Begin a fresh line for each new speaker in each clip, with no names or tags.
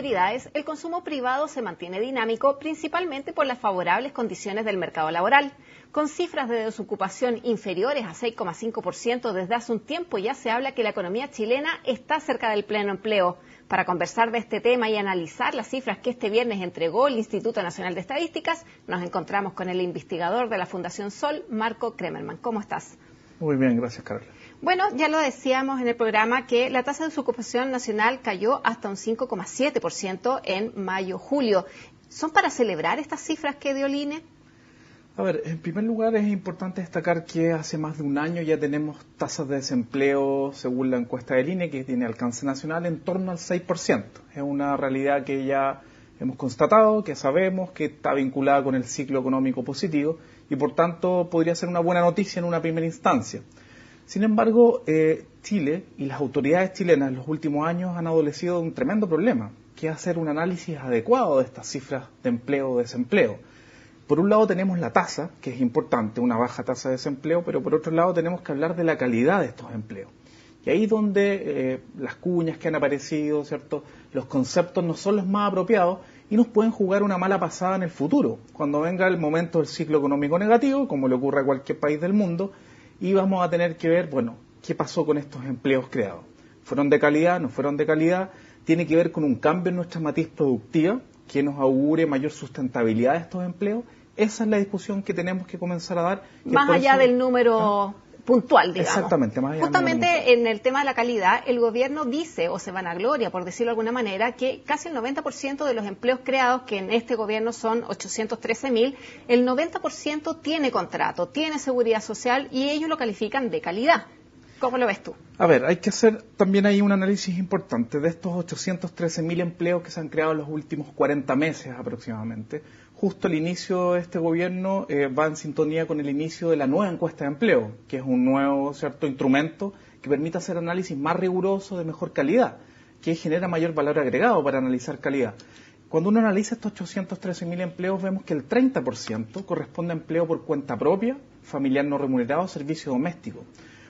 autoridades, el consumo privado se mantiene dinámico principalmente por las favorables condiciones del mercado laboral. Con cifras de desocupación inferiores a 6,5% desde hace un tiempo, ya se habla que la economía chilena está cerca del pleno empleo. Para conversar de este tema y analizar las cifras que este viernes entregó el Instituto Nacional de Estadísticas, nos encontramos con el investigador de la Fundación Sol, Marco Kremerman. ¿Cómo estás?
Muy bien, gracias, Carla.
Bueno, ya lo decíamos en el programa que la tasa de desocupación nacional cayó hasta un 5,7% en mayo-julio. ¿Son para celebrar estas cifras que dio el INE?
A ver, en primer lugar es importante destacar que hace más de un año ya tenemos tasas de desempleo, según la encuesta del INE, que tiene alcance nacional, en torno al 6%. Es una realidad que ya hemos constatado, que sabemos, que está vinculada con el ciclo económico positivo y por tanto podría ser una buena noticia en una primera instancia. Sin embargo, Chile y las autoridades chilenas en los últimos años han adolecido de un tremendo problema, que es hacer un análisis adecuado de estas cifras de empleo o desempleo. Por un lado tenemos la tasa, que es importante, una baja tasa de desempleo, pero por otro lado tenemos que hablar de la calidad de estos empleos. Y ahí donde las cuñas que han aparecido, ¿cierto?, los conceptos no son los más apropiados y nos pueden jugar una mala pasada en el futuro, cuando venga el momento del ciclo económico negativo, como le ocurre a cualquier país del mundo, y vamos a tener que ver, bueno, qué pasó con estos empleos creados. ¿Fueron de calidad? ¿No fueron de calidad? Tiene que ver con un cambio en nuestra matriz productiva, que nos augure mayor sustentabilidad de estos empleos. Esa es la discusión que tenemos que comenzar a dar.
Más allá del número puntual, digamos.
Exactamente, más allá
Justamente
del número puntual.
en el tema de la calidad, el gobierno dice, o se vanagloria, por decirlo de alguna manera, que casi el 90% de los empleos creados, que en este gobierno son 813.000, el 90% tiene contrato, tiene seguridad social y ellos lo califican de calidad. ¿Cómo lo ves tú?
A ver, hay que hacer también ahí un análisis importante de estos 813.000 empleos que se han creado en los últimos 40 meses aproximadamente. Justo el inicio de este gobierno va en sintonía con el inicio de la nueva encuesta de empleo, que es un nuevo, cierto, instrumento que permite hacer análisis más riguroso de mejor calidad, que genera mayor valor agregado para analizar calidad. Cuando uno analiza estos 813.000 empleos, vemos que el 30% corresponde a empleo por cuenta propia, familiar no remunerado, servicio doméstico.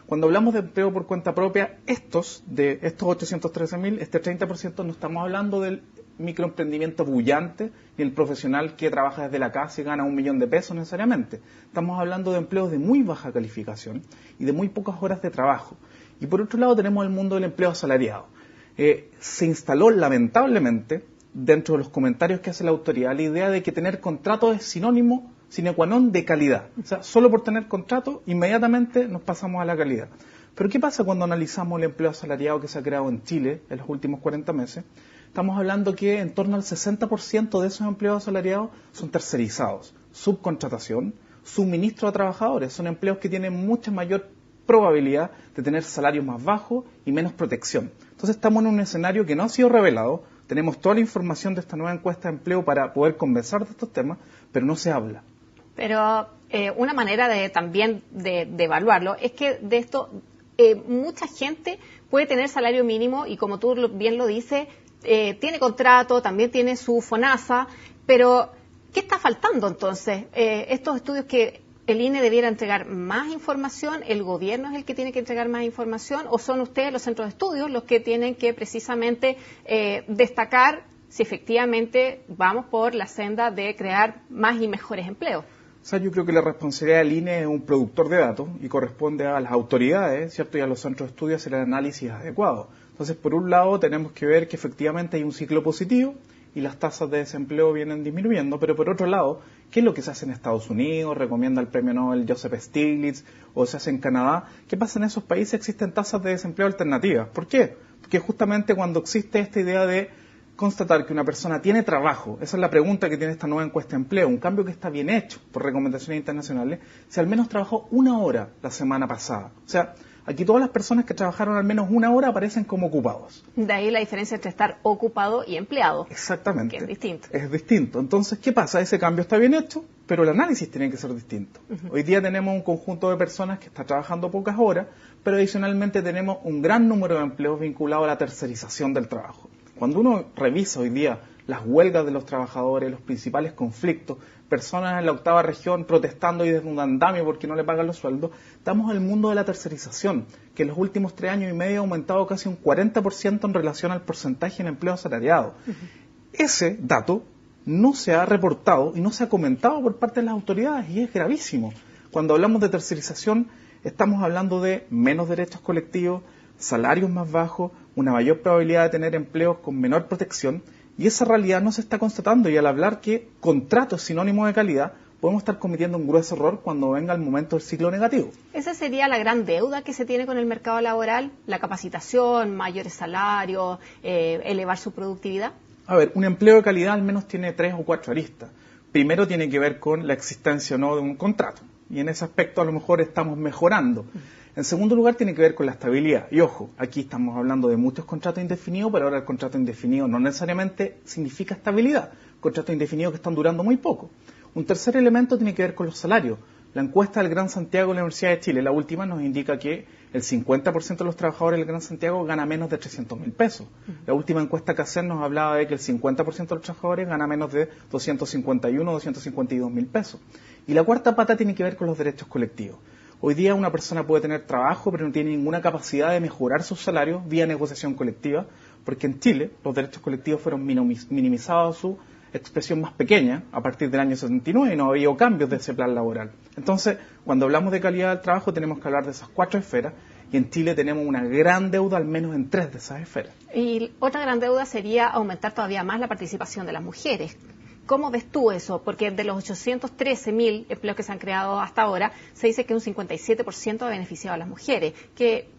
Cuando hablamos de empleo por cuenta propia, estos 813.000, este 30%, no estamos hablando del microemprendimiento bullante ni el profesional que trabaja desde la casa y gana 1 millón de pesos necesariamente. Estamos hablando de empleos de muy baja calificación y de muy pocas horas de trabajo. Y por otro lado tenemos el mundo del empleo asalariado. Se instaló lamentablemente dentro de los comentarios que hace la autoridad la idea de que tener contrato es sinónimo sine qua non de calidad. O sea, solo por tener contrato, inmediatamente nos pasamos a la calidad. Pero ¿qué pasa cuando analizamos el empleo asalariado que se ha creado en Chile en los últimos 40 meses? Estamos hablando que en torno al 60% de esos empleos asalariados son tercerizados, subcontratación, suministro a trabajadores. Son empleos que tienen mucha mayor probabilidad de tener salarios más bajos y menos protección. Entonces estamos en un escenario que no ha sido revelado. Tenemos toda la información de esta nueva encuesta de empleo para poder conversar de estos temas, pero no se habla.
Pero una manera también de evaluarlo es que de esto mucha gente puede tener salario mínimo y, como tú bien lo dices, tiene contrato, también tiene su FONASA, pero ¿qué está faltando entonces? Estos estudios que el INE debiera entregar más información, ¿el gobierno es el que tiene que entregar más información o son ustedes, los centros de estudios, los que tienen que precisamente destacar si efectivamente vamos por la senda de crear más y mejores empleos?
O sea, yo creo que la responsabilidad del INE es un productor de datos y corresponde a las autoridades, ¿cierto?, y a los centros de estudio hacer el análisis adecuado. Entonces, por un lado, tenemos que ver que efectivamente hay un ciclo positivo y las tasas de desempleo vienen disminuyendo, pero por otro lado, ¿qué es lo que se hace en Estados Unidos? Recomienda el premio Nobel Joseph Stiglitz, o se hace en Canadá. ¿Qué pasa en esos países? Existen tasas de desempleo alternativas. ¿Por qué? Porque justamente cuando existe esta idea de constatar que una persona tiene trabajo, esa es la pregunta que tiene esta nueva encuesta de empleo, un cambio que está bien hecho por recomendaciones internacionales, si al menos trabajó 1 hora la semana pasada. O sea, aquí todas las personas que trabajaron al menos 1 hora aparecen como ocupados.
De ahí la diferencia entre estar ocupado y empleado.
Exactamente.
Que es distinto.
Es distinto. Entonces, ¿qué pasa? Ese cambio está bien hecho, pero el análisis tiene que ser distinto. Hoy día tenemos un conjunto de personas que está trabajando pocas horas, pero adicionalmente tenemos un gran número de empleos vinculados a la tercerización del trabajo. Cuando uno revisa hoy día las huelgas de los trabajadores, los principales conflictos, personas en la 8ª región protestando y desde un andamio porque no le pagan los sueldos, estamos en el mundo de la tercerización, que en los últimos 3 años y medio ha aumentado casi un 40% en relación al porcentaje en empleo asalariado. ese dato no se ha reportado y no se ha comentado por parte de las autoridades y es gravísimo. Cuando hablamos de tercerización, estamos hablando de menos derechos colectivos, salarios más bajos, una mayor probabilidad de tener empleos con menor protección, y esa realidad no se está constatando, y al hablar que contrato es sinónimo de calidad, podemos estar cometiendo un grueso error cuando venga el momento del ciclo negativo.
¿Esa sería la gran deuda que se tiene con el mercado laboral? ¿La capacitación, mayores salarios, elevar su productividad?
A ver, un empleo de calidad al menos tiene 3 o 4 aristas. Primero tiene que ver con la existencia o no de un contrato, y en ese aspecto a lo mejor estamos mejorando. En segundo lugar, tiene que ver con la estabilidad. Y ojo, aquí estamos hablando de muchos contratos indefinidos, pero ahora el contrato indefinido no necesariamente significa estabilidad. Contratos indefinidos que están durando muy poco. Un tercer elemento tiene que ver con los salarios. La encuesta del Gran Santiago de la Universidad de Chile, la última, nos indica que el 50% de los trabajadores del Gran Santiago gana menos de 300.000 pesos. La última encuesta que hacen nos hablaba de que el 50% de los trabajadores gana menos de 251 o 252.000 pesos. Y la cuarta pata tiene que ver con los derechos colectivos. Hoy día una persona puede tener trabajo, pero no tiene ninguna capacidad de mejorar sus salarios vía negociación colectiva, porque en Chile los derechos colectivos fueron minimizados a su expresión más pequeña a partir del año 79 y no ha habido cambios de ese plan laboral. Entonces, cuando hablamos de calidad del trabajo tenemos que hablar de esas 4 esferas, y en Chile tenemos una gran deuda al menos en 3 de esas esferas.
Y otra gran deuda sería aumentar todavía más la participación de las mujeres. ¿Cómo ves tú eso? Porque de los 813.000 empleos que se han creado hasta ahora, se dice que un 57% ha beneficiado a las mujeres.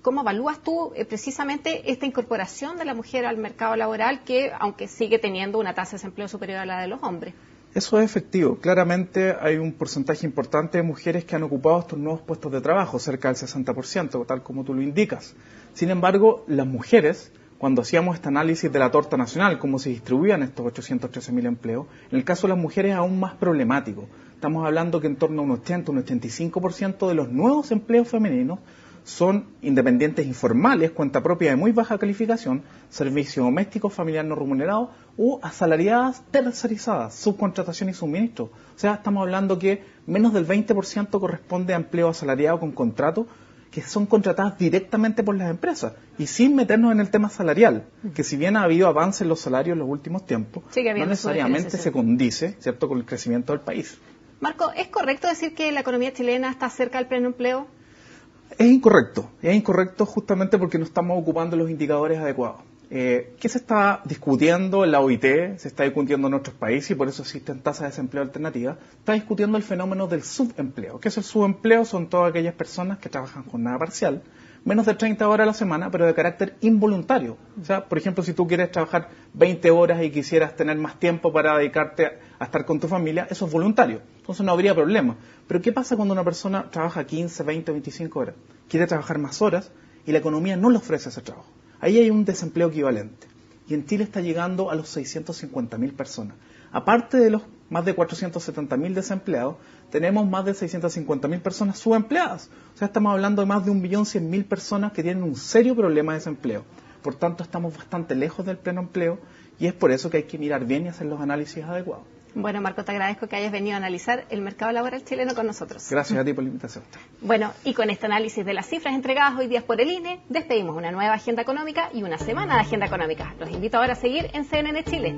¿Cómo evalúas tú precisamente esta incorporación de la mujer al mercado laboral que, aunque sigue teniendo una tasa de desempleo superior a la de los hombres?
Eso es efectivo. Claramente hay un porcentaje importante de mujeres que han ocupado estos nuevos puestos de trabajo, cerca del 60%, tal como tú lo indicas. Sin embargo, las mujeres, cuando hacíamos este análisis de la torta nacional, cómo se distribuían estos 813.000 empleos, en el caso de las mujeres es aún más problemático. Estamos hablando que en torno a un 80, un 85% de los nuevos empleos femeninos son independientes informales, cuenta propia de muy baja calificación, servicio doméstico, familiar no remunerado o asalariadas tercerizadas, subcontratación y suministro. O sea, estamos hablando que menos del 20% corresponde a empleo asalariado con contrato, que son contratadas directamente por las empresas y sin meternos en el tema salarial, que si bien ha habido avance en los salarios en los últimos tiempos, no necesariamente se condice, ¿cierto?, con el crecimiento del país.
Marco, ¿es correcto decir que la economía chilena está cerca del pleno empleo?
Es incorrecto justamente porque no estamos ocupando los indicadores adecuados. ¿Qué se está discutiendo en la OIT? Se está discutiendo en otros países y por eso existen tasas de desempleo alternativas. Está discutiendo el fenómeno del subempleo. ¿Qué es el subempleo? Son todas aquellas personas que trabajan jornada parcial, menos de 30 horas a la semana, pero de carácter involuntario. O sea, por ejemplo, si tú quieres trabajar 20 horas y quisieras tener más tiempo para dedicarte a estar con tu familia, eso es voluntario. Entonces no habría problema. Pero ¿qué pasa cuando una persona trabaja 15, 20, 25 horas? Quiere trabajar más horas y la economía no le ofrece ese trabajo. Ahí hay un desempleo equivalente. Y en Chile está llegando a los 650.000 personas. Aparte de los más de 470.000 desempleados, tenemos más de 650.000 personas subempleadas. O sea, estamos hablando de más de 1.100.000 personas que tienen un serio problema de desempleo. Por tanto, estamos bastante lejos del pleno empleo y es por eso que hay que mirar bien y hacer los análisis adecuados.
Bueno, Marco, te agradezco que hayas venido a analizar el mercado laboral chileno con nosotros.
Gracias a ti por la invitación.
Bueno, y con este análisis de las cifras entregadas hoy día por el INE, despedimos una nueva agenda económica y una semana de agenda económica. Los invito ahora a seguir en CNN Chile.